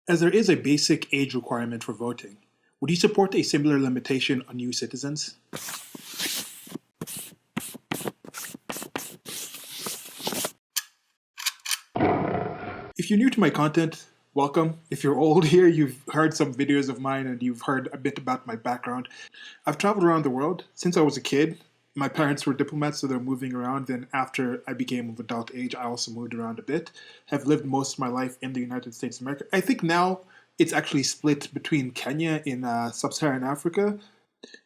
As there is a basic age requirement for voting, would you support a similar limitation on new citizens? If you're new to my content, welcome. If you're old here, you've heard some videos of mine and you've heard a bit about my background. I've traveled around the world since I was a kid. My parents were diplomats, so they're moving around. Then after I became of adult age, I also moved around a bit. Have lived most of my life in the United States of America. I think now it's actually split between Kenya in sub-Saharan Africa,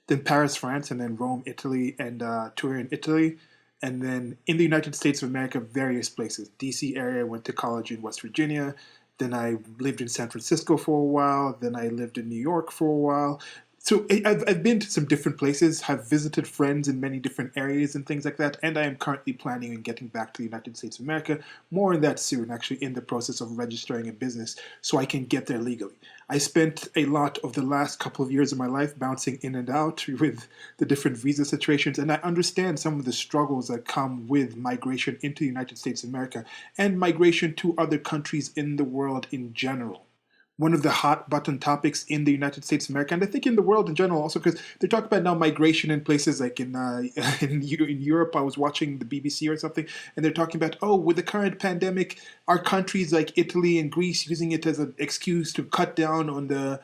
then Paris, France, and then Rome, Italy, and Turin, Italy. And then in the United States of America, various places. DC area, went to college in West Virginia. Then I lived in San Francisco for a while. Then I lived in New York for a while. So I've been to some different places, have visited friends in many different areas and things like that, and I am currently planning on getting back to the United States of America. More on that soon, actually in the process of registering a business so I can get there legally. I spent a lot of the last couple of years of my life bouncing in and out with the different visa situations, and I understand some of the struggles that come with migration into the United States of America and migration to other countries in the world in general. One of the hot button topics in the United States of America, and I think in the world in general also, because they're talking about now migration in places like in Europe. I was watching the BBC or something, and they're talking about, oh, with the current pandemic, our countries like Italy and Greece using it as an excuse to cut down on the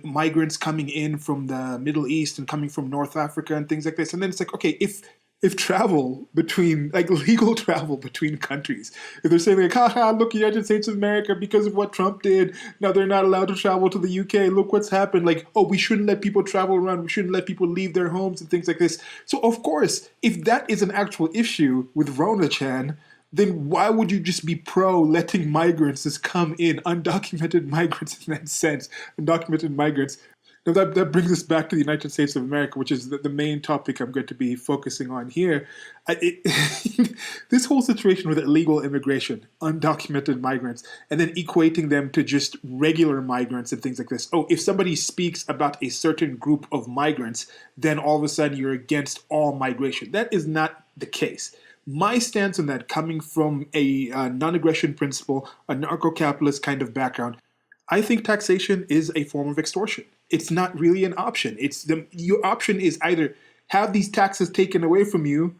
migrants coming in from the Middle East and coming from North Africa and things like this. And then it's like, okay, if travel between, like legal travel between countries, if they're saying like, haha, look, United States of America, because of what Trump did, now they're not allowed to travel to the UK, look what's happened, like, oh, we shouldn't let people travel around, we shouldn't let people leave their homes and things like this. So of course, if that is an actual issue with Rona Chan, then why would you just be pro letting migrants just come in, undocumented migrants in that sense, undocumented migrants? Now that brings us back to the United States of America, which is the main topic I'm going to be focusing on here. This whole situation with illegal immigration, undocumented migrants, and then equating them to just regular migrants and things like this. Oh, if somebody speaks about a certain group of migrants, then all of a sudden you're against all migration. That is not the case. My stance on that, coming from a non-aggression principle, a narco-capitalist kind of background, I think taxation is a form of extortion. It's not really an option. Your option is either have these taxes taken away from you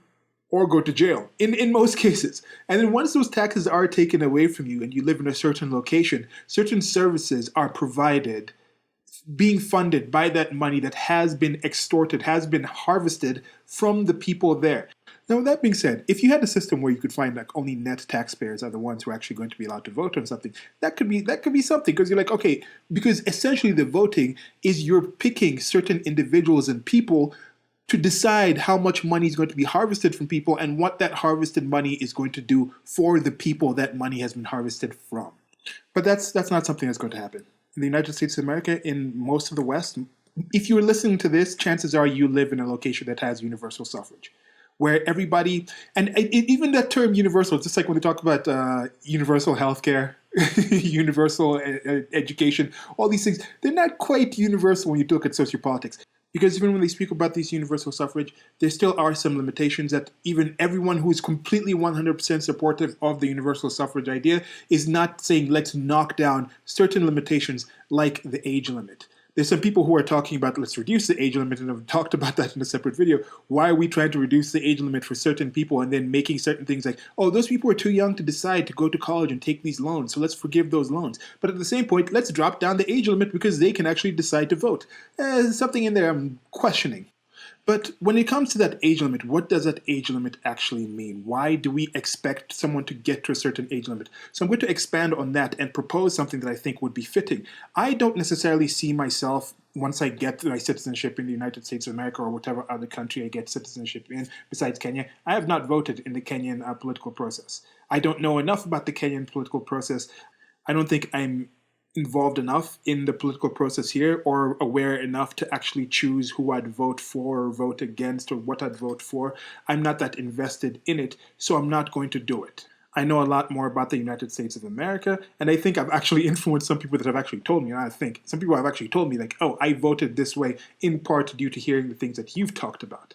or go to jail in most cases. And then once those taxes are taken away from you and you live in a certain location, certain services are provided, being funded by that money that has been extorted, has been harvested from the people there. Now, with that being said, if you had a system where you could find like only net taxpayers are the ones who are actually going to be allowed to vote on something, that could be something, because you're like, okay, because essentially the voting is you're picking certain individuals and people to decide how much money is going to be harvested from people and what that harvested money is going to do for the people that money has been harvested from. But that's not something that's going to happen. In the United States of America, in most of the West, if you're listening to this, chances are you live in a location that has universal suffrage, where everybody, and even that term universal, it's just like when they talk about universal healthcare, universal education, all these things, they're not quite universal when you look at sociopolitics. Because even when they speak about this universal suffrage, there still are some limitations that even everyone who is completely 100% supportive of the universal suffrage idea is not saying let's knock down certain limitations like the age limit. There's some people who are talking about let's reduce the age limit, and I've talked about that in a separate video. Why are we trying to reduce the age limit for certain people and then making certain things like, oh, those people are too young to decide to go to college and take these loans, so let's forgive those loans. But at the same point, let's drop down the age limit because they can actually decide to vote. There's something in there I'm questioning. But when it comes to that age limit, what does that age limit actually mean? Why do we expect someone to get to a certain age limit? So I'm going to expand on that and propose something that I think would be fitting. I don't necessarily see myself, once I get my citizenship in the United States of America or whatever other country I get citizenship in besides Kenya, I have not voted in the Kenyan political process. I don't know enough about the Kenyan political process. I don't think I'm involved enough in the political process here or aware enough to actually choose who I'd vote for or vote against or what I'd vote for. I'm not that invested in it, so I'm not going to do it. I know a lot more about the United States of America, and I think I've actually influenced some people that have actually told me, and I think some people have actually told me like, oh, I voted this way in part due to hearing the things that you've talked about.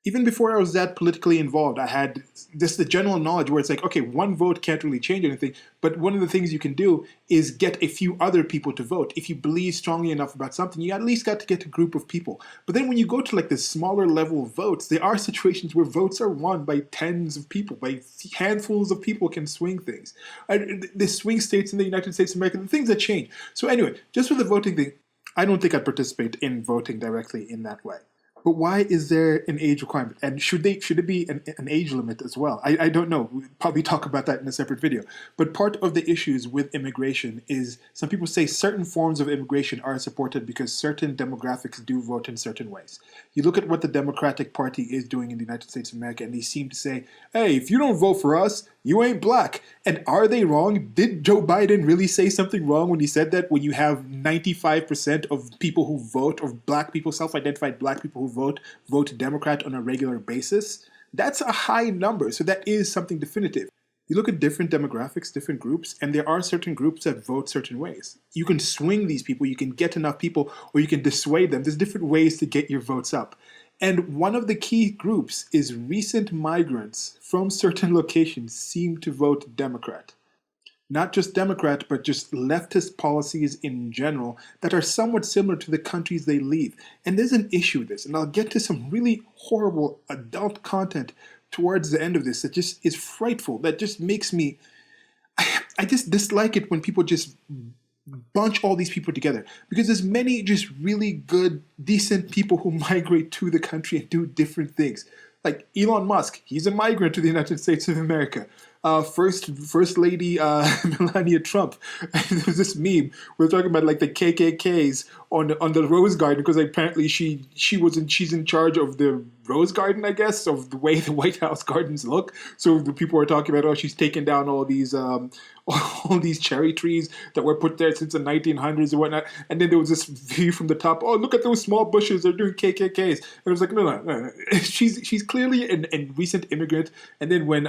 Even before I was that politically involved, I had this the general knowledge where it's like, okay, one vote can't really change anything, but one of the things you can do is get a few other people to vote. If you believe strongly enough about something, you at least got to get a group of people. But then when you go to like the smaller level votes, there are situations where votes are won by tens of people, by handfuls of people can swing things. The swing states in the United States of America, the things that change. So anyway, just for the voting thing, I don't think I'd participate in voting directly in that way. But why is there an age requirement? And should it be an age limit as well? I don't know. We'll probably talk about that in a separate video. But part of the issues with immigration is some people say certain forms of immigration are supported because certain demographics do vote in certain ways. You look at what the Democratic Party is doing in the United States of America, and they seem to say, hey, if you don't vote for us, you ain't black. And are they wrong? Did Joe Biden really say something wrong when he said that when you have 95% of people who vote, or black people, self-identified black people who vote Democrat on a regular basis? That's a high number, so that is something definitive. You look at different demographics, different groups, and there are certain groups that vote certain ways. You can swing these people, you can get enough people, or you can dissuade them. There's different ways to get your votes up. And one of the key groups is recent migrants from certain locations seem to vote Democrat. Not just Democrat, but just leftist policies in general that are somewhat similar to the countries they leave. And there's an issue with this, and I'll get to some really horrible adult content towards the end of this that just is frightful, that just makes me, I just dislike it when people just bunch all these people together, because there's many just really good, decent people who migrate to the country and do different things. Like Elon Musk, he's a migrant to the United States of America. First Lady Melania Trump. There's this meme we're talking about like the KKKs on the Rose Garden, because apparently she's in charge of the Rose Garden, I guess, of the way the White House gardens look. So the people are talking about, oh, she's taken down all these cherry trees that were put there since the 1900s and whatnot. And then there was this view from the top. Oh, look at those small bushes. They're doing KKKs. And I was like, no. She's clearly a recent immigrant. And then when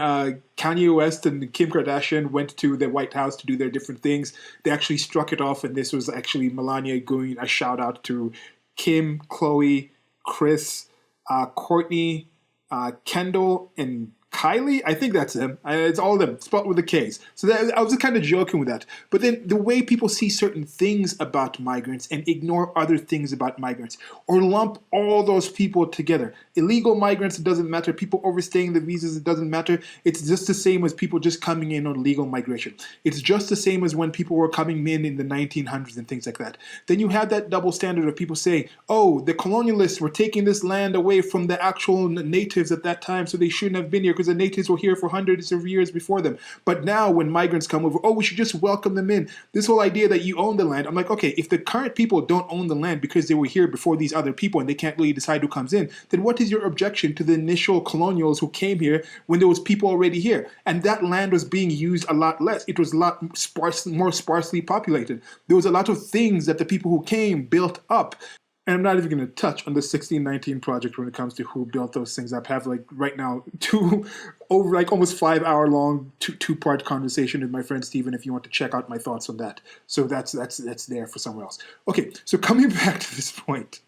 Kanye West and Kim Kardashian went to the White House to do their different things, they actually struck it off. And this was actually Melania going a shout out to Kim, Khloe, Chris, Courtney, Kendall, and Kylie. I think that's them. It's all of them, spelled with a K's. So I was just kind of joking with that. But then the way people see certain things about migrants and ignore other things about migrants, or lump all those people together. Illegal migrants, it doesn't matter. People overstaying the visas, it doesn't matter. It's just the same as people just coming in on legal migration. It's just the same as when people were coming in the 1900s and things like that. Then you have that double standard of people saying, oh, the colonialists were taking this land away from the actual natives at that time, so they shouldn't have been here because the natives were here for hundreds of years before them. But now when migrants come over, oh, we should just welcome them in. This whole idea that you own the land. I'm like, okay, if the current people don't own the land because they were here before these other people and they can't really decide who comes in, then what is your objection to the initial colonials who came here when there was people already here? And that land was being used a lot less. It was a lot more sparsely populated. There was a lot of things that the people who came built up. And I'm not even going to touch on the 1619 project when it comes to who built those things up. I have like right now almost 5 hour long two-part conversation with my friend Steven if you want to check out my thoughts on that. So that's there for somewhere else. Okay, so coming back to this point,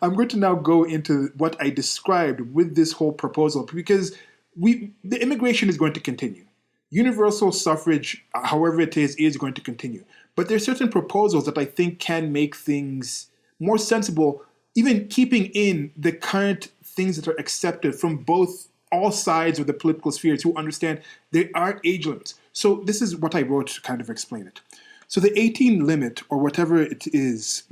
I'm going to now go into what I described with this whole proposal, because the immigration is going to continue. Universal suffrage, however it is going to continue. But there are certain proposals that I think can make things more sensible, even keeping in the current things that are accepted from all sides of the political spheres who understand there are age limits. So this is what I wrote to kind of explain it. So the 18 limit, or whatever it is,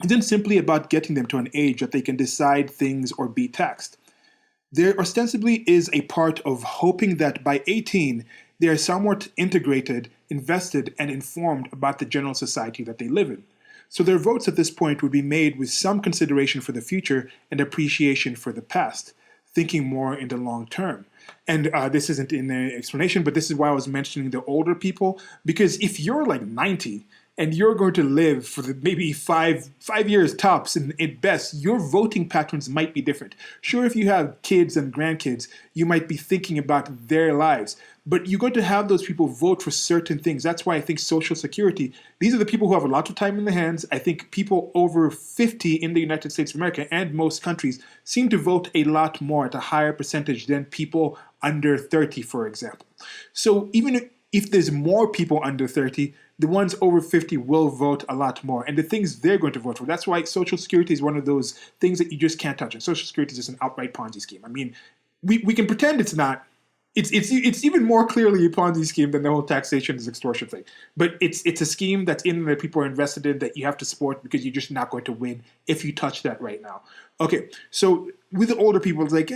isn't simply about getting them to an age that they can decide things or be taxed. There ostensibly is a part of hoping that by 18, they are somewhat integrated, invested, and informed about the general society that they live in. So their votes at this point would be made with some consideration for the future and appreciation for the past, thinking more in the long term. And this isn't in the explanation, but this is why I was mentioning the older people, because if you're like 90 and you're going to live for maybe five years tops in best, your voting patterns might be different. Sure, if you have kids and grandkids, you might be thinking about their lives, but you're going to have those people vote for certain things. That's why I think Social Security, these are the people who have a lot of time in their hands. I think people over 50 in the United States of America and most countries seem to vote a lot more at a higher percentage than people under 30, for example. So even if there's more people under 30, the ones over 50 will vote a lot more. And the things they're going to vote for, that's why Social Security is one of those things that you just can't touch. And Social Security is just an outright Ponzi scheme. I mean, we can pretend it's not. It's even more clearly a Ponzi scheme than the whole taxation is extortion thing. But it's a scheme that's in that people are invested in that you have to support because you're just not going to win if you touch that right now. Okay, so with the older people, it's like,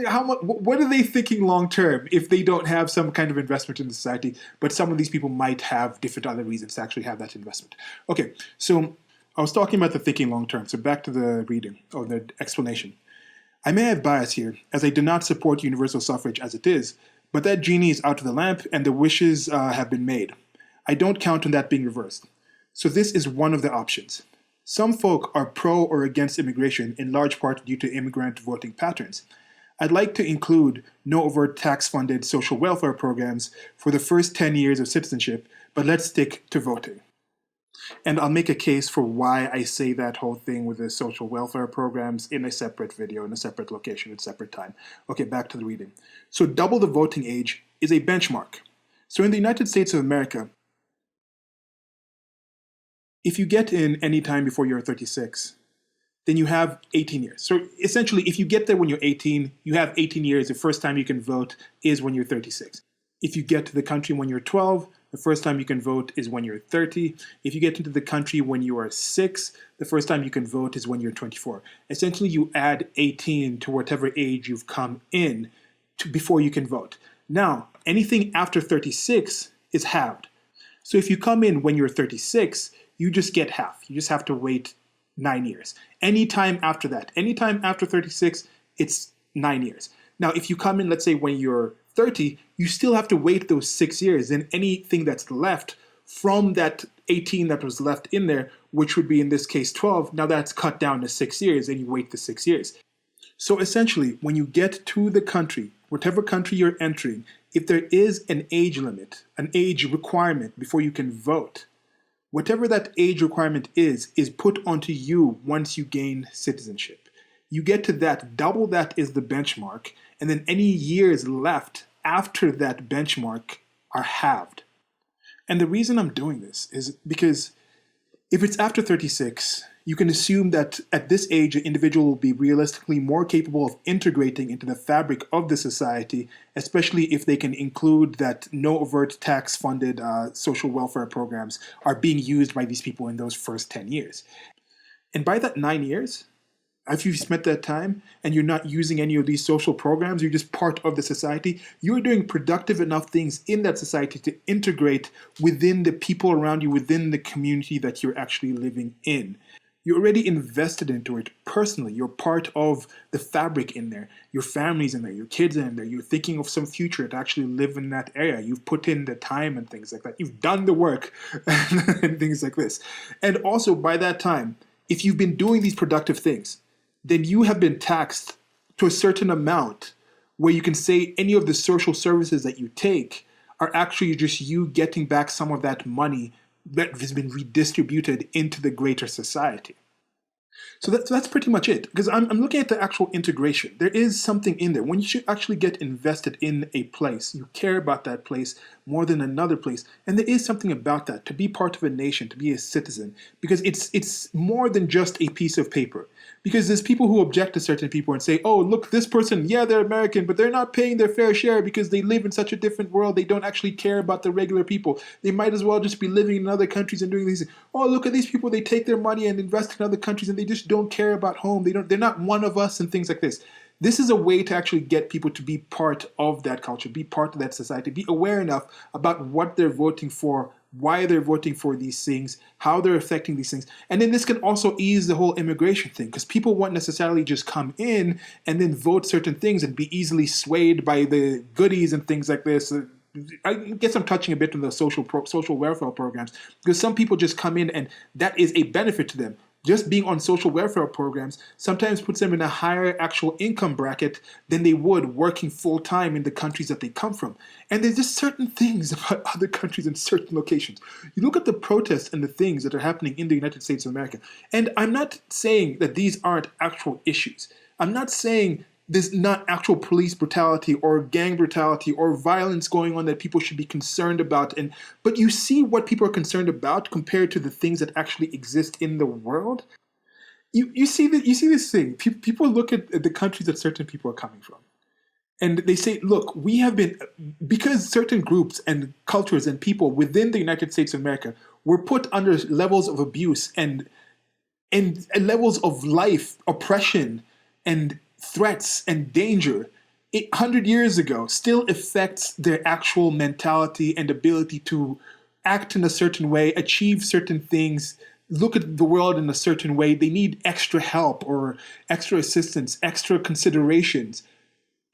how much? What are they thinking long term if they don't have some kind of investment in the society? But some of these people might have different other reasons to actually have that investment. Okay, so I was talking about the thinking long term. So back to the reading or the explanation. I may have bias here, as I do not support universal suffrage as it is, but that genie is out of the lamp and the wishes have been made. I don't count on that being reversed. So this is one of the options. Some folk are pro or against immigration in large part due to immigrant voting patterns. I'd like to include no overt tax-funded social welfare programs for the first 10 years of citizenship, but let's stick to voting. And I'll make a case for why I say that whole thing with the social welfare programs in a separate video, in a separate location, at a separate time. Okay, back to the reading. So double the voting age is a benchmark. So in the United States of America, if you get in any time before you're 36, then you have 18 years. So essentially, if you get there when you're 18, you have 18 years. The first time you can vote is when you're 36. If you get to the country when you're 12, the first time you can vote is when you're 30. If you get into the country when you are 6, the first time you can vote is when you're 24. Essentially, you add 18 to whatever age you've come in to before you can vote. Now, anything after 36 is halved. So if you come in when you're 36, you just get half. You just have to wait 9 years. Anytime after that, anytime after 36, it's 9 years. Now, if you come in, let's say, when you're 30, you still have to wait those 6 years. And anything that's left from that 18 that was left in there, which would be in this case 12, now that's cut down to 6 years and you wait the 6 years. So essentially, when you get to the country, whatever country you're entering, if there is an age limit, an age requirement before you can vote, whatever that age requirement is put onto you once you gain citizenship. You get to that, double that is the benchmark, and then any years left after that benchmark are halved. And the reason I'm doing this is because if it's after 36, you can assume that at this age, an individual will be realistically more capable of integrating into the fabric of the society, especially if they can include that no overt tax-funded social welfare programs are being used by these people in those first 10 years. And by that 9 years, if you've spent that time and you're not using any of these social programs, you're just part of the society, you're doing productive enough things in that society to integrate within the people around you, within the community that you're actually living in. You're already invested into it personally. You're part of the fabric in there. Your family's in there. Your kids are in there. You're thinking of some future to actually live in that area. You've put in the time and things like that. You've done the work and things like this. And also by that time, if you've been doing these productive things, then you have been taxed to a certain amount where you can say any of the social services that you take are actually just you getting back some of that money that has been redistributed into the greater society. So that's pretty much it. Because I'm looking at the actual integration. There is something in there. When you should actually get invested in a place, you care about that place more than another place. And there is something about that, to be part of a nation, to be a citizen. Because it's more than just a piece of paper. Because there's people who object to certain people and say, oh, look, this person, yeah, they're American, but they're not paying their fair share because they live in such a different world. They don't actually care about the regular people. They might as well just be living in other countries and doing these things. Oh, look at these people. They take their money and invest in other countries and they just don't care about home. They're not one of us and things like this. This is a way to actually get people to be part of that culture, be part of that society, be aware enough about what they're voting for, why they're voting for these things, how they're affecting these things. And then this can also ease the whole immigration thing, because people won't necessarily just come in and then vote certain things and be easily swayed by the goodies and things like this. I guess I'm touching a bit on the social welfare programs, because some people just come in and that is a benefit to them. Just being on social welfare programs sometimes puts them in a higher actual income bracket than they would working full time in the countries that they come from. And there's just certain things about other countries and certain locations. You look at the protests and the things that are happening in the United States of America, and I'm not saying that these aren't actual issues. I'm not saying there's not actual police brutality or gang brutality or violence going on that people should be concerned about. But you see what people are concerned about compared to the things that actually exist in the world. You see that, you see this thing. People look at the countries that certain people are coming from, and they say, look, we have been, because certain groups and cultures and people within the United States of America were put under levels of abuse and levels of life oppression and threats and danger 800 years ago still affects their actual mentality and ability to act in a certain way, achieve certain things, look at the world in a certain way. They need extra help or extra assistance, extra considerations.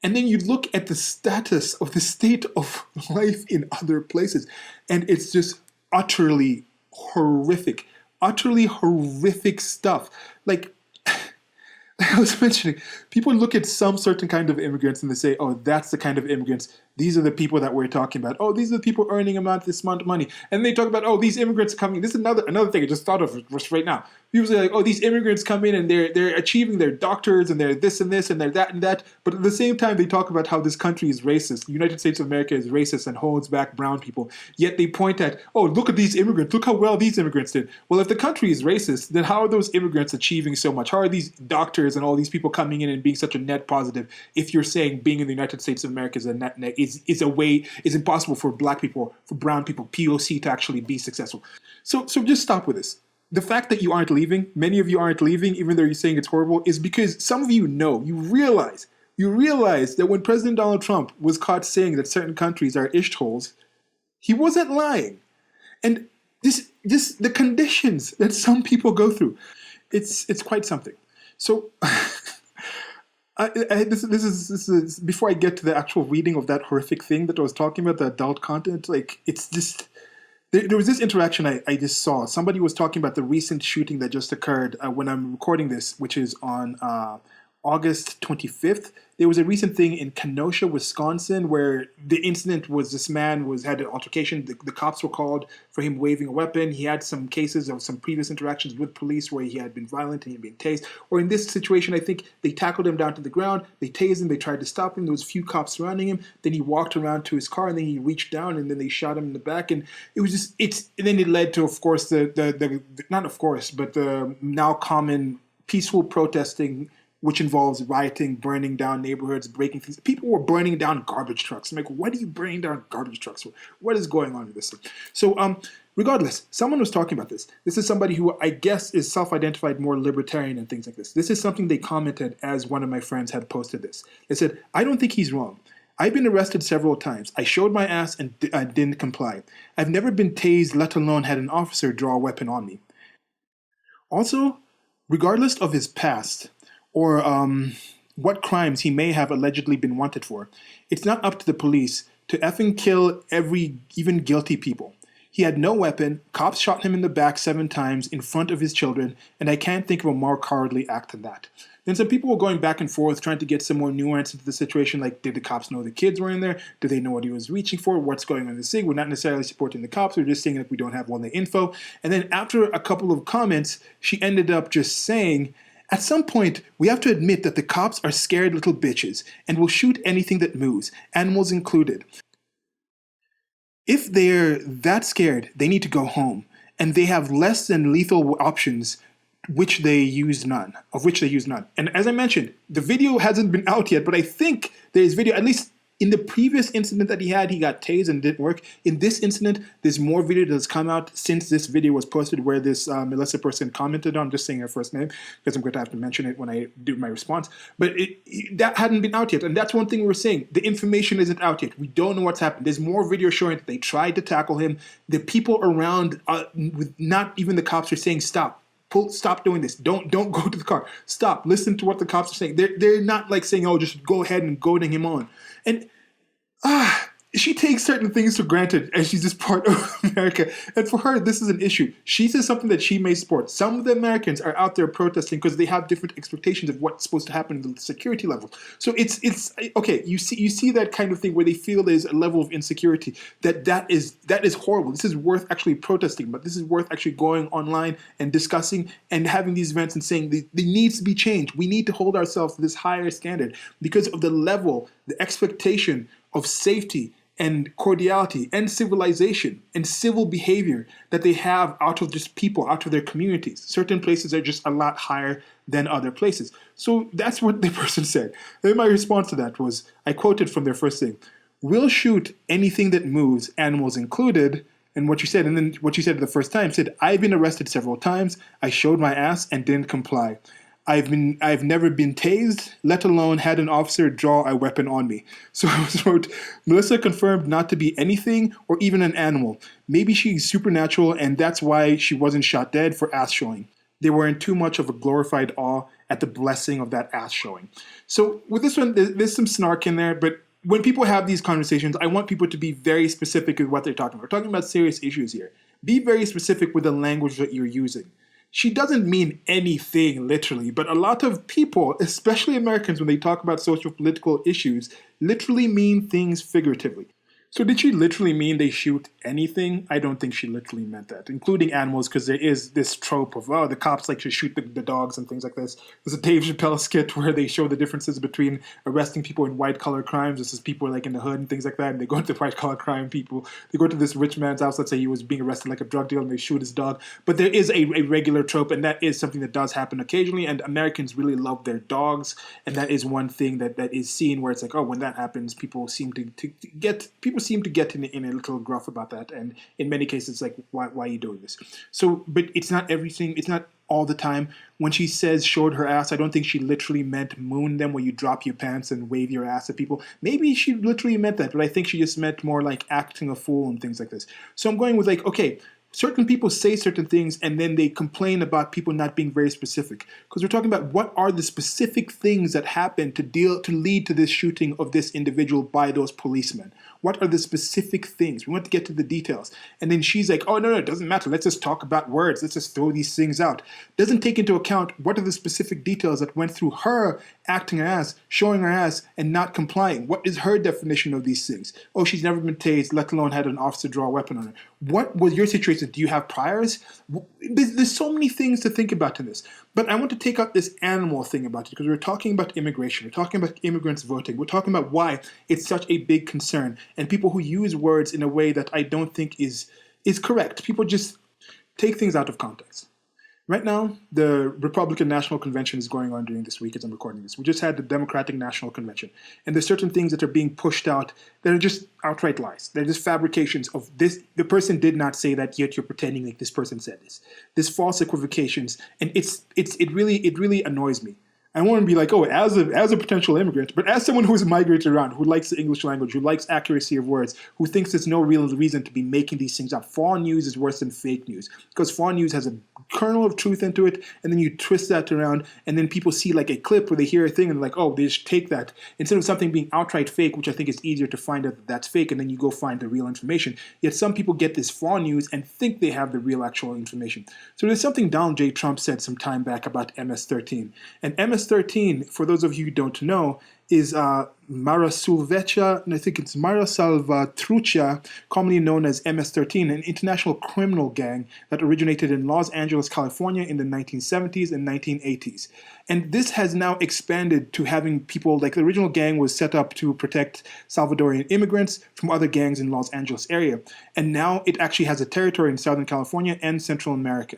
And then you look at the status of the state of life in other places, and it's just horrific, utterly horrific stuff. Like, I was mentioning, people look at some certain kind of immigrants and they say, oh, that's the kind of immigrants. These are the people that we're talking about. Oh, these are the people earning this amount of money. And they talk about, oh, these immigrants are coming. This is another thing I just thought of just right now. People say like, oh, these immigrants come in and they're achieving their doctors and they're this and this and they're that and that. But at the same time, they talk about how this country is racist. The United States of America is racist and holds back brown people. Yet they point at, oh, look at these immigrants. Look how well these immigrants did. Well, if the country is racist, then how are those immigrants achieving so much? How are these doctors and all these people coming in and being such a net positive if you're saying being in the United States of America is a net is impossible for black people, for brown people, POC to actually be successful. So just stop with this. The fact that you aren't leaving, many of you aren't leaving, even though you're saying it's horrible, is because some of you know, you realize that when President Donald Trump was caught saying that certain countries are holes, he wasn't lying. And the conditions that some people go through, it's quite something. So this is before I get to the actual reading of that horrific thing that I was talking about, the adult content. Like, it's just there was this interaction I just saw. Somebody was talking about the recent shooting that just occurred when I'm recording this, which is on August 25th. There was a recent thing in Kenosha, Wisconsin, where the incident was this man had an altercation. The cops were called for him waving a weapon. He had some cases of some previous interactions with police where he had been violent and he had been tased. Or in this situation, I think they tackled him down to the ground. They tased him. They tried to stop him. There was a few cops surrounding him. Then he walked around to his car and then he reached down and then they shot him in the back. And it was just, and then it led to, of course, not of course, but the now common peaceful protesting, which involves rioting, burning down neighborhoods, breaking things. People were burning down garbage trucks. I'm like, what are you burning down garbage trucks for? What is going on with this thing? So, regardless, someone was talking about this. This is somebody who I guess is self-identified more libertarian and things like this. This is something they commented as one of my friends had posted this. They said, I don't think he's wrong. I've been arrested several times. I showed my ass and didn't comply. I've never been tased, let alone had an officer draw a weapon on me. Also, regardless of his past, or what crimes he may have allegedly been wanted for, it's not up to the police to effing kill even guilty people. He had no weapon, cops shot him in the back 7 times in front of his children, and I can't think of a more cowardly act than that. Then some people were going back and forth trying to get some more nuance into the situation, like did the cops know the kids were in there? Do they know what he was reaching for? What's going on in the thing? We're not necessarily supporting the cops, we're just saying that we don't have all the info. And then after a couple of comments, she ended up just saying, at some point, we have to admit that the cops are scared little bitches and will shoot anything that moves, animals included. If they're that scared, they need to go home, and they have less than lethal options, of which they use none. And as I mentioned, the video hasn't been out yet, but I think there's video, at least in the previous incident that he got tased and it didn't work. In this incident, there's more video that's come out since this video was posted where this Melissa person commented on, just saying her first name, because I'm going to have to mention it when I do my response. But that hadn't been out yet, and that's one thing we're saying. The information isn't out yet. We don't know what's happened. There's more video showing that they tried to tackle him. The people around, with not even the cops, are saying, stop. Stop doing this. Don't go to the car. Stop. Listen to what the cops are saying. They're not like saying, oh, just go ahead and goading him on. And she takes certain things for granted and she's just part of America. And for her, this is an issue. She says something that she may support. Some of the Americans are out there protesting because they have different expectations of what's supposed to happen at the security level. So it's okay. You see that kind of thing where they feel there's a level of insecurity that is horrible. This is worth actually protesting, but this is worth actually going online and discussing and having these events and saying there needs to be change. We need to hold ourselves to this higher standard because of the level, the expectation of safety and cordiality and civilization and civil behavior that they have out of just people, out of their communities. Certain places are just a lot higher than other places. So that's what the person said. And my response to that was, I quoted from their first thing, "We'll shoot anything that moves, animals included." And what you said, and then what you said the first time said, "I've been arrested several times. I showed my ass and didn't comply. I've never been tased, let alone had an officer draw a weapon on me." So I wrote, "Melissa confirmed not to be anything or even an animal. Maybe she's supernatural and that's why she wasn't shot dead for ass showing. They were in too much of a glorified awe at the blessing of that ass showing." So with this one, there's some snark in there, but when people have these conversations, I want people to be very specific with what they're talking about. We're talking about serious issues here. Be very specific with the language that you're using. She doesn't mean anything literally, but a lot of people, especially Americans, when they talk about social political issues, literally mean things figuratively. So did she literally mean they shoot anything? I don't think she literally meant that, including animals, because there is this trope of, oh, the cops like to shoot the dogs and things like this. There's a Dave Chappelle skit where they show the differences between arresting people in white-collar crimes versus people like in the hood and things like that, and they go to the white-collar crime people. They go to this rich man's house, let's say he was being arrested like a drug dealer, and they shoot his dog. But there is a regular trope, and that is something that does happen occasionally, and Americans really love their dogs, and that is one thing that is seen where it's like, oh, when that happens, people seem to get in a little gruff about that, and in many cases, it's like, why are you doing this? So, but it's not everything. It's not all the time. When she says showed her ass, I don't think she literally meant moon them, where you drop your pants and wave your ass at people. Maybe she literally meant that, but I think she just meant more like acting a fool and things like this. So I'm going with like, okay, certain people say certain things and then they complain about people not being very specific, because we're talking about what are the specific things that happen to lead to this shooting of this individual by those policemen. What are the specific things? We want to get to the details. And then she's like, oh, no, it doesn't matter. Let's just talk about words. Let's just throw these things out. Doesn't take into account what are the specific details that went through her acting her ass, showing her ass, and not complying. What is her definition of these things? Oh, she's never been tased, let alone had an officer draw a weapon on her. What was your situation? Do you have priors? There's so many things to think about in this. But I want to take up this animal thing about it, because we're talking about immigration. We're talking about immigrants voting. We're talking about why it's such a big concern, and people who use words in a way that I don't think is correct. People just take things out of context. Right now, the Republican National Convention is going on during this week as I'm recording this. We just had the Democratic National Convention. And there's certain things that are being pushed out that are just outright lies. They're just fabrications of this. The person did not say that, yet you're pretending like this person said this. This false equivocations. And it really annoys me. I want to be like, oh, as a potential immigrant, but as someone who's migrated around, who likes the English language, who likes accuracy of words, who thinks there's no real reason to be making these things up. False news is worse than fake news, because false news has a kernel of truth into it, and then you twist that around, and then people see like a clip where they hear a thing and like, oh, they just take that. Instead of something being outright fake, which I think is easier to find out that that's fake, and then you go find the real information. Yet some people get this false news and think they have the real actual information. So there's something Donald J. Trump said some time back about MS-13. And MS-13, for those of you who don't know, is Mara Salvatrucha, and I think it's Mara Salvatrucha, commonly known as MS-13, an international criminal gang that originated in Los Angeles, California in the 1970s and 1980s. And this has now expanded to having people, like the original gang was set up to protect Salvadorian immigrants from other gangs in Los Angeles area. And now it actually has a territory in Southern California and Central America.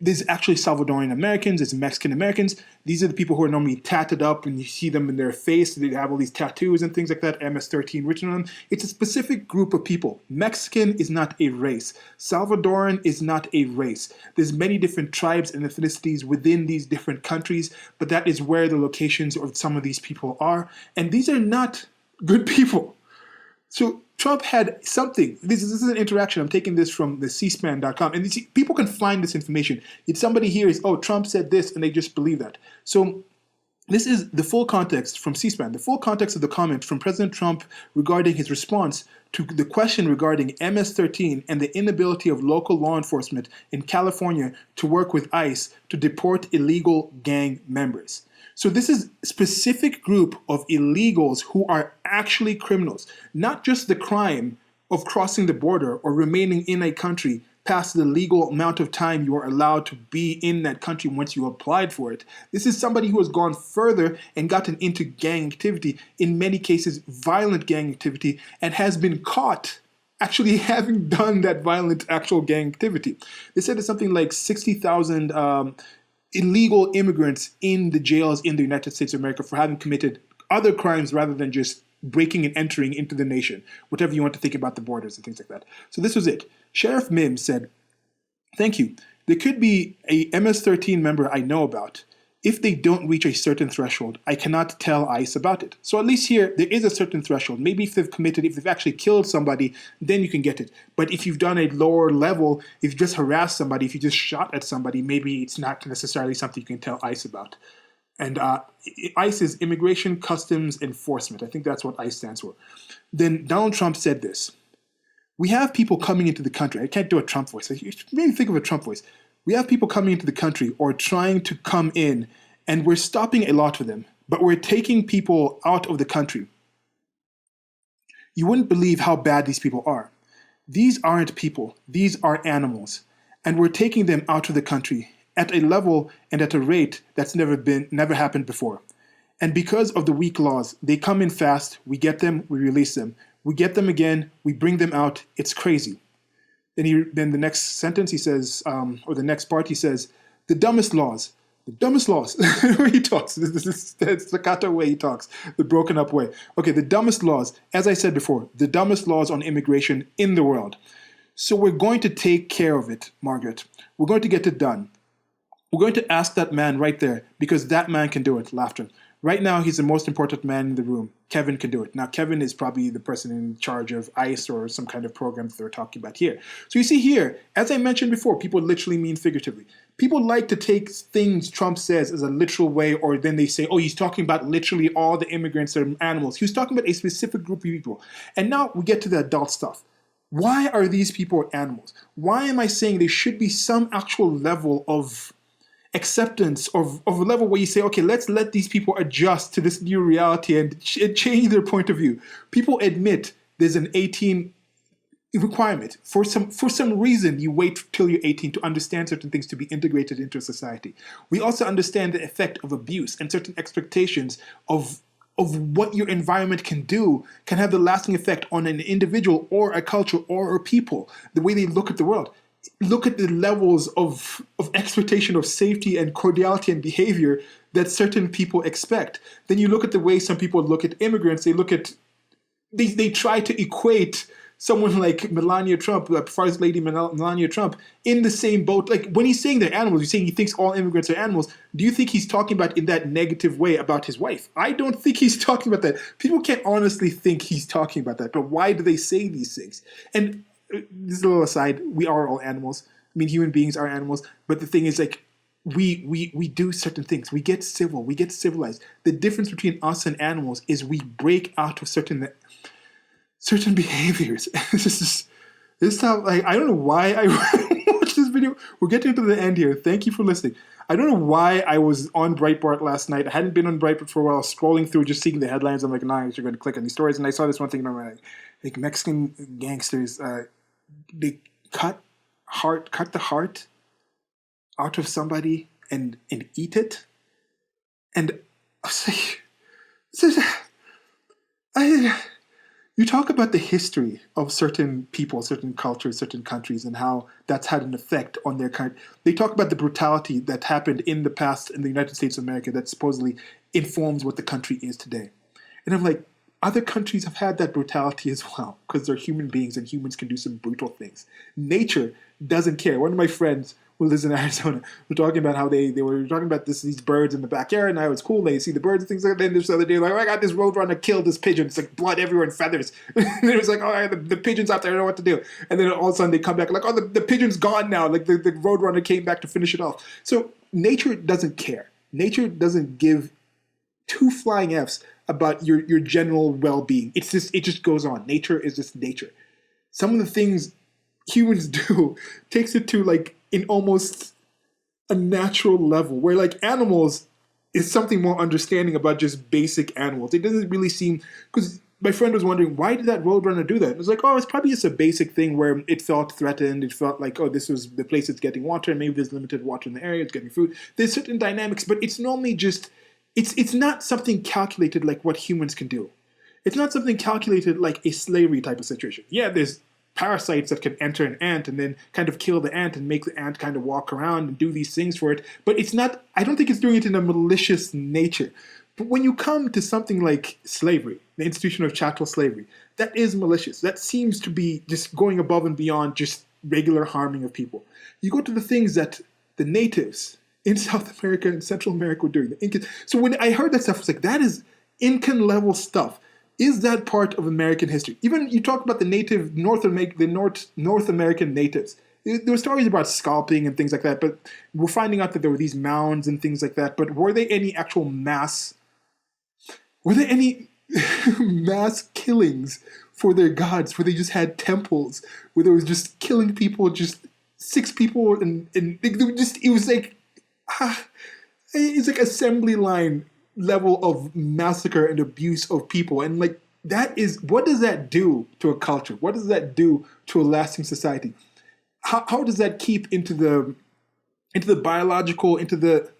There's actually Salvadorian Americans, there's Mexican Americans. These are the people who are normally tatted up, and you see them in their face. They have all these tattoos and things like that, MS-13 written on them. It's a specific group of people. Mexican is not a race. Salvadoran is not a race. There's many different tribes and ethnicities within these different countries, but that is where the locations of some of these people are. And these are not good people. So Trump had something. This is an interaction. I'm taking this from the cspan.com. And people can find this information. If somebody hears, oh, Trump said this, and they just believe that. So This is the full context from C-SPAN, the full context of the comment from President Trump regarding his response to the question regarding MS-13 and the inability of local law enforcement in California to work with ICE to deport illegal gang members. So this is a specific group of illegals who are actually criminals, not just the crime of crossing the border or remaining in a country past the legal amount of time you are allowed to be in that country once you applied for it. This is somebody who has gone further and gotten into gang activity, in many cases violent gang activity, and has been caught actually having done that violent actual gang activity. They said there's something like 60,000 illegal immigrants in the jails in the United States of America for having committed other crimes rather than just breaking and entering into the nation, whatever you want to think about the borders and things like that. So this was it. Sheriff Mims said, "Thank you. There could be a MS-13 member I know about. If they don't reach a certain threshold, I cannot tell ICE about it." So at least here, there is a certain threshold. Maybe if they've actually killed somebody, then you can get it. But if you've done a lower level, if you just harassed somebody, if you just shot at somebody, maybe it's not necessarily something you can tell ICE about. And ICE is Immigration Customs Enforcement. I think that's what ICE stands for. Then Donald Trump said this. "We have people coming into the country." I can't do a Trump voice. Maybe think of a Trump voice. "We have people coming into the country or trying to come in, and we're stopping a lot of them, but we're taking people out of the country. You wouldn't believe how bad these people are. These aren't people. These are animals. And we're taking them out of the country at a level and at a rate that's never happened before. And because of the weak laws, they come in fast, we get them, we release them. We get them again, we bring them out. It's crazy." Then the next sentence he says, or the next part he says, "The dumbest laws." The dumbest laws. Where he talks. This is the staccato way he talks. The broken up way. Okay, the dumbest laws. As I said before, the dumbest laws on immigration in the world. So we're going to take care of it, Margaret. We're going to get it done. We're going to ask that man right there, because that man can do it. Laughter. Right now, he's the most important man in the room. Kevin can do it. Now, Kevin is probably the person in charge of ICE or some kind of program that they're talking about here. So you see here, as I mentioned before, people literally mean figuratively. People like to take things Trump says as a literal way, or then they say, oh, he's talking about literally all the immigrants are animals. He was talking about a specific group of people. And now we get to the adult stuff. Why are these people animals? Why am I saying there should be some actual level of acceptance of a level where you say, okay, let's let these people adjust to this new reality and change their point of view. People admit there's an 18 requirement. For some reason, you wait till you're 18 to understand certain things to be integrated into a society. We also understand the effect of abuse and certain expectations of what your environment can do can have the lasting effect on an individual or a culture or a people, the way they look at the world. Look at the levels of expectation of safety and cordiality and behavior that certain people expect. Then you look at the way some people look at immigrants. They try to equate someone like Melania Trump, First Lady Melania Trump, in the same boat. Like when he's saying they're animals, he's saying he thinks all immigrants are animals. Do you think he's talking about in that negative way about his wife? I don't think he's talking about that. People can't honestly think he's talking about that. But why do they say these things? And this is a little aside, we are all animals. I mean, human beings are animals. But the thing is, like, we do certain things. We get civil. We get civilized. The difference between us and animals is we break out of certain behaviors. This is how, like, I don't know why I watched this video. We're getting to the end here. Thank you for listening. I don't know why I was on Breitbart last night. I hadn't been on Breitbart for a while, scrolling through, just seeing the headlines. I'm like, nah, you're going to click on these stories. And I saw this one thing, and I'm like Mexican gangsters, they cut the heart out of somebody and eat it. And I was like, you talk about the history of certain people, certain cultures, certain countries, and how that's had an effect on their kind. They talk about the brutality that happened in the past in the United States of America that supposedly informs what the country is today. And I'm like, other countries have had that brutality as well, because they're human beings and humans can do some brutal things. Nature doesn't care. One of my friends who lives in Arizona were talking about how they were talking about these birds in the backyard, and how it's cool. They see the birds and things like that. Then this other day, like, oh, I got this roadrunner killed this pigeon. It's like blood everywhere and feathers. And it was like, oh, the pigeon's out there. I don't know what to do. And then all of a sudden they come back like, oh, the pigeon's gone now. Like the roadrunner came back to finish it off. So nature doesn't care. Nature doesn't give two flying Fs about your general well-being. It just goes on. Nature is just nature. Some of the things humans do takes it to like in almost a natural level where like animals is something more understanding about just basic animals. It doesn't really seem, because my friend was wondering, why did that roadrunner do that? It was like, oh, it's probably just a basic thing where it felt threatened. It felt like, oh, this was the place that's getting water, and maybe there's limited water in the area, it's getting food. There's certain dynamics, but it's normally just, it's not something calculated like what humans can do. It's not something calculated like a slavery type of situation. Yeah, there's parasites that can enter an ant and then kind of kill the ant and make the ant kind of walk around and do these things for it. But it's not, I don't think it's doing it in a malicious nature. But when you come to something like slavery, the institution of chattel slavery, that is malicious. That seems to be just going above and beyond just regular harming of people. You go to the things that the natives in South America and Central America were doing. The Incas. So when I heard that stuff, I was like, that is Incan level stuff. Is that part of American history? Even you talk about the native North American natives. There were stories about scalping and things like that, but we're finding out that there were these mounds and things like that. But were there any actual mass? Were there any mass killings for their gods? Where they just had temples where they was just killing people, just 6 people, and they just it was like it's like assembly line level of massacre and abuse of people. And like that is, what does that do to a culture? What does that do to a lasting society? How does that keep into the biological, into the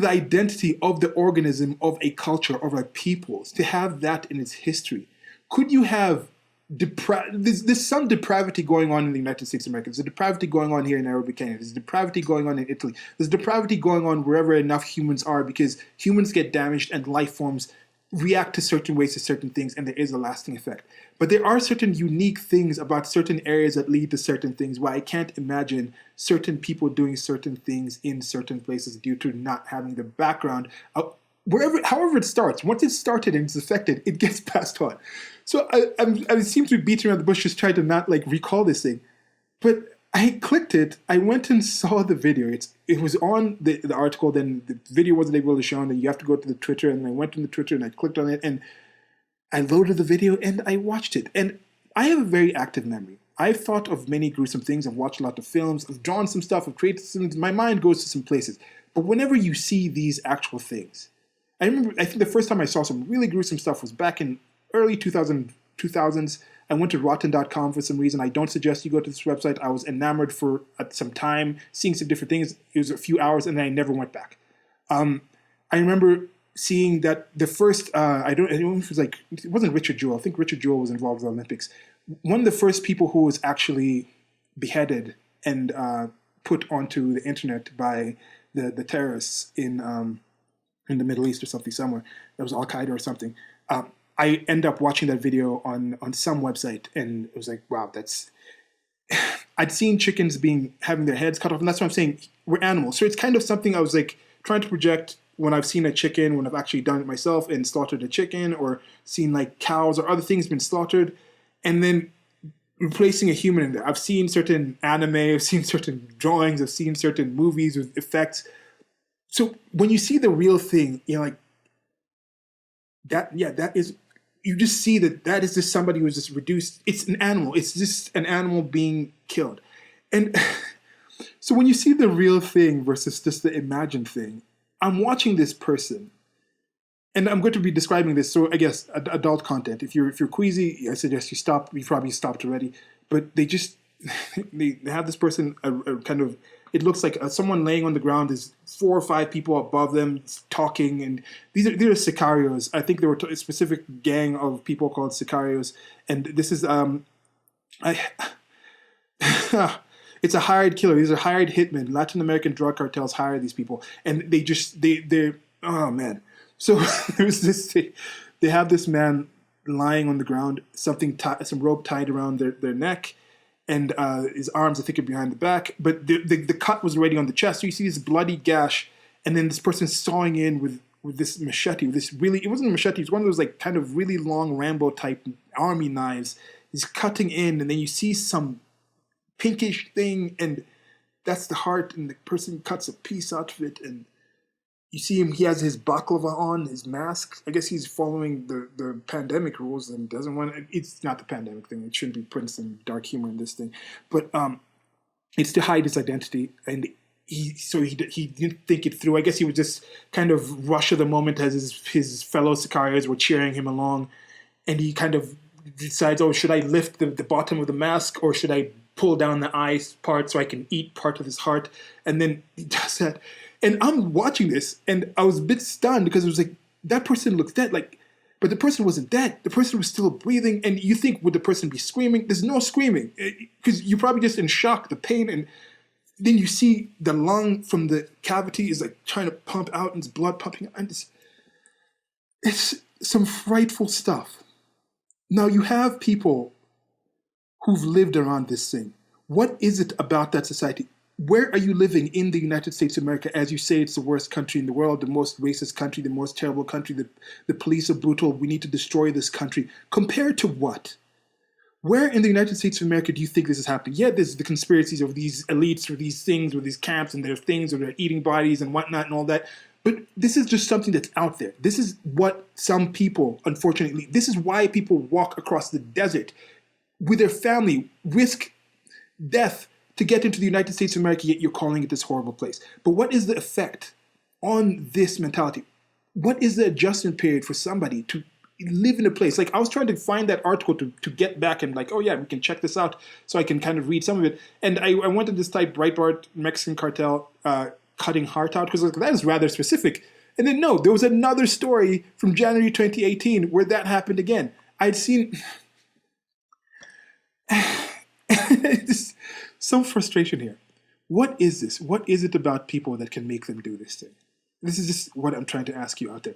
identity of the organism of a culture, of like peoples, to have that in its history? Could you have there's some depravity going on in the United States of America. There's a depravity going on here in Nairobi, Kenya. There's depravity going on in Italy. There's depravity going on wherever enough humans are, because humans get damaged and life forms react to certain ways to certain things, and there is a lasting effect. But there are certain unique things about certain areas that lead to certain things where I can't imagine certain people doing certain things in certain places due to not having the background. However it starts, once it's started and it's affected, it gets passed on. So I seem to be beating around the bush just trying to not like recall this thing. But I clicked it, I went and saw the video. It was on the article, then the video wasn't able to show, and then you have to go to the Twitter, and I went to the Twitter and I clicked on it, and I loaded the video and I watched it. And I have a very active memory. I've thought of many gruesome things, I've watched a lot of films, I've drawn some stuff, I've created some, my mind goes to some places. But whenever you see these actual things, I think the first time I saw some really gruesome stuff was back in early 2000s. I went to rotten.com for some reason. I don't suggest you go to this website. I was enamored for some time, seeing some different things. It was a few hours, and then I never went back. I remember seeing that the first, I don't know if it was like, it wasn't Richard Jewell. I think Richard Jewell was involved in the Olympics. One of the first people who was actually beheaded and put onto the internet by the terrorists in the Middle East or something somewhere. That was Al-Qaeda or something. I end up watching that video on some website, and it was like, wow, that's... I'd seen chickens having their heads cut off, and that's what I'm saying. We're animals. So it's kind of something I was like trying to project when I've seen a chicken, when I've actually done it myself and slaughtered a chicken, or seen like cows or other things been slaughtered, and then replacing a human in there. I've seen certain anime, I've seen certain drawings, I've seen certain movies with effects. So when you see the real thing, you're like, that is, you just see that is just somebody who's just reduced. It's an animal. It's just an animal being killed. And so when you see the real thing versus just the imagined thing, I'm watching this person, and I'm going to be describing this. So I guess adult content. If you're queasy, I suggest you stop. You probably stopped already. But they just they have this person kind of. It looks like someone laying on the ground. There's 4 or 5 people above them talking, and these are sicarios. I think there were a specific gang of people called sicarios, and this is it's a hired killer. These are hired hitmen. Latin American drug cartels hire these people, and they're oh man. So there's this. They have this man lying on the ground, some rope tied around their neck. And his arms, I think, are behind the back. But the cut was already on the chest. So you see this bloody gash. And then this person sawing in with this machete. It wasn't a machete. It was one of those like kind of really long Rambo-type army knives. He's cutting in. And then you see some pinkish thing. And that's the heart. And the person cuts a piece out of it. And You see him, he has his baklava on, his mask. I guess he's following the pandemic rules and doesn't want to, it's not the pandemic thing. It shouldn't be putting some dark humor in this thing. But it's to hide his identity. And he didn't think it through. I guess he was just kind of rush of the moment as his fellow Sicarios were cheering him along. And he kind of decides, oh, should I lift the bottom of the mask or should I pull down the eye part so I can eat part of his heart? And then he does that. And I'm watching this, and I was a bit stunned because it was like, that person looks dead, like, but the person wasn't dead. The person was still breathing, and you think, would the person be screaming? There's no screaming, because you're probably just in shock, the pain, and then you see the lung from the cavity is like trying to pump out, and it's blood pumping out. And it's some frightful stuff. Now, you have people who've lived around this thing. What is it about that society? Where are you living in the United States of America? As you say, it's the worst country in the world, the most racist country, the most terrible country. The police are brutal. We need to destroy this country. Compared to what? Where in the United States of America do you think this is happening? Yeah, there's the conspiracies of these elites or these things or these camps and their things or their eating bodies and whatnot and all that. But this is just something that's out there. This is what some people, unfortunately, this is why people walk across the desert with their family, risk death to get into the United States of America, yet you're calling it this horrible place. But what is the effect on this mentality? What is the adjustment period for somebody to live in a place? Like, I was trying to find that article to get back and like, oh yeah, we can check this out so I can kind of read some of it. And I went to this type Breitbart Mexican cartel cutting heart out because like, that is rather specific. And then no, there was another story from January 2018 where that happened again. I'd seen some frustration here. What is this? What is it about people that can make them do this thing? This is just what I'm trying to ask you out there.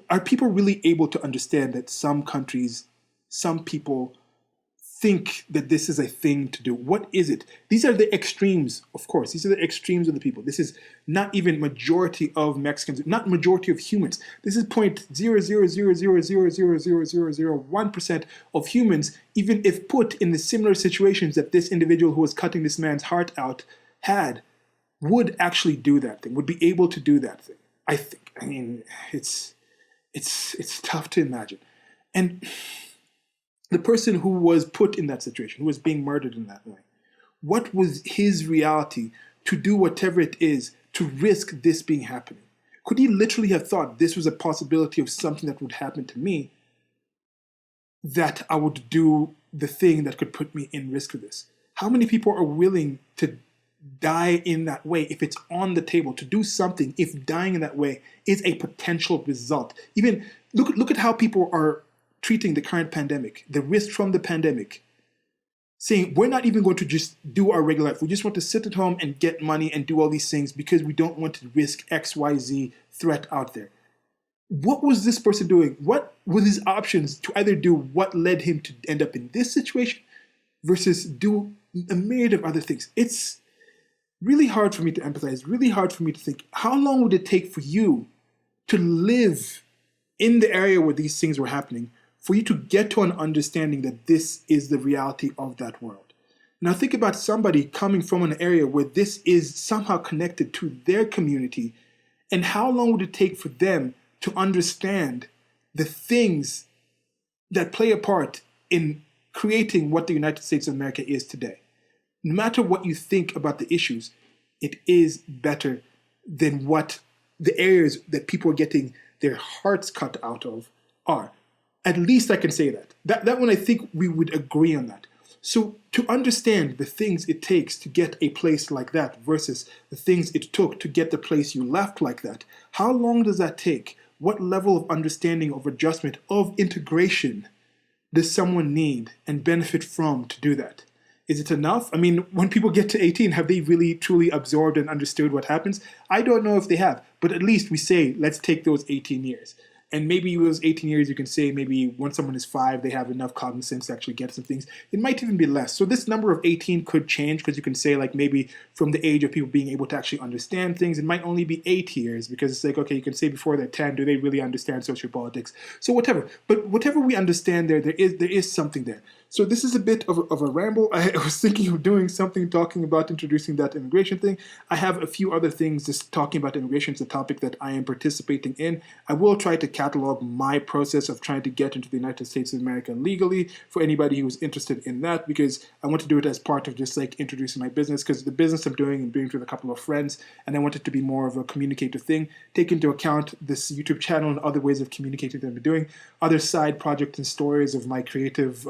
Are people really able to understand that some countries, some people think that this is a thing to do? What is it? These are the extremes, of course. These are the extremes of the people. This is not even majority of Mexicans, not majority of humans. This is 0.000000001% of humans, even if put in the similar situations that this individual who was cutting this man's heart out had, would actually do that thing, would be able to do that thing. I think. I mean, it's tough to imagine. And the person who was put in that situation, who was being murdered in that way, what was his reality to do whatever it is to risk this being happening? Could he literally have thought this was a possibility of something that would happen to me, that I would do the thing that could put me in risk of this? How many people are willing to die in that way if it's on the table, to do something if dying in that way is a potential result? Even look at how people are treating the current pandemic, the risk from the pandemic, saying we're not even going to just do our regular life. We just want to sit at home and get money and do all these things because we don't want to risk XYZ threat out there. What was this person doing? What were his options to either do what led him to end up in this situation versus do a myriad of other things? It's really hard for me to empathize, really hard for me to think, how long would it take for you to live in the area where these things were happening, for you to get to an understanding that this is the reality of that world? Now think about somebody coming from an area where this is somehow connected to their community, and how long would it take for them to understand the things that play a part in creating what the United States of America is today? No matter what you think about the issues, it is better than what the areas that people are getting their hearts cut out of are. At least I can say that. That one, I think we would agree on that. So to understand the things it takes to get a place like that versus the things it took to get the place you left like that, how long does that take? What level of understanding, of adjustment, of integration does someone need and benefit from to do that? Is it enough? I mean, when people get to 18, have they really truly absorbed and understood what happens? I don't know if they have, but at least we say, let's take those 18 years. And maybe those 18 years, you can say maybe when someone is 5, they have enough cognizance to actually get some things. It might even be less. So this number of 18 could change, because you can say like maybe from the age of people being able to actually understand things, it might only be 8 years, because it's like, okay, you can say before they're 10, do they really understand sociopolitics? So whatever. But whatever we understand there is something there. So this is a bit of a ramble. I was thinking of doing something talking about introducing that immigration thing. I have a few other things just talking about immigration. It's a topic that I am participating in. I will try to catalog my process of trying to get into the United States of America legally for anybody who is interested in that, because I want to do it as part of just like introducing my business, because the business I'm doing it with a couple of friends, and I want it to be more of a communicative thing. Take into account this YouTube channel and other ways of communicating that I'm doing, other side projects and stories of my creative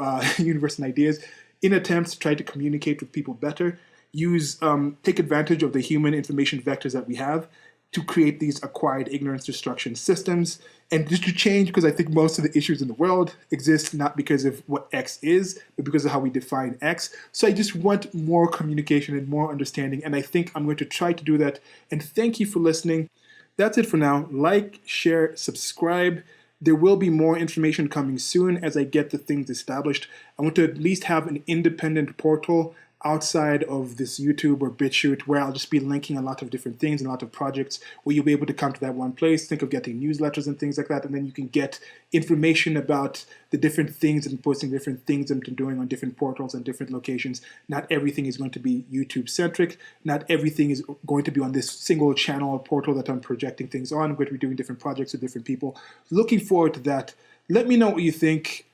universe and ideas, in attempts to try to communicate with people better, take advantage of the human information vectors that we have to create these acquired ignorance destruction systems, and just to change, because I think most of the issues in the world exist not because of what X is, but because of how we define X. So I just want more communication and more understanding, and I think I'm going to try to do that. And thank you for listening. That's it for now. Like, share, subscribe. There will be more information coming soon as I get the things established. I want to at least have an independent portal outside of this YouTube or BitChute where I'll just be linking a lot of different things and a lot of projects where you'll be able to come to that one place. Think of getting newsletters and things like that, and then you can get information about the different things and posting different things I'm doing on different portals and different locations. Not everything is going to be YouTube centric. Not everything is going to be on this single channel or portal that I'm projecting things on. I'm going to be doing different projects with different people. Looking forward to that. Let me know what you think.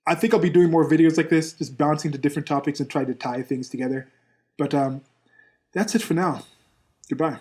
I think I'll be doing more videos like this, just bouncing to different topics and try to tie things together. But that's it for now. Goodbye.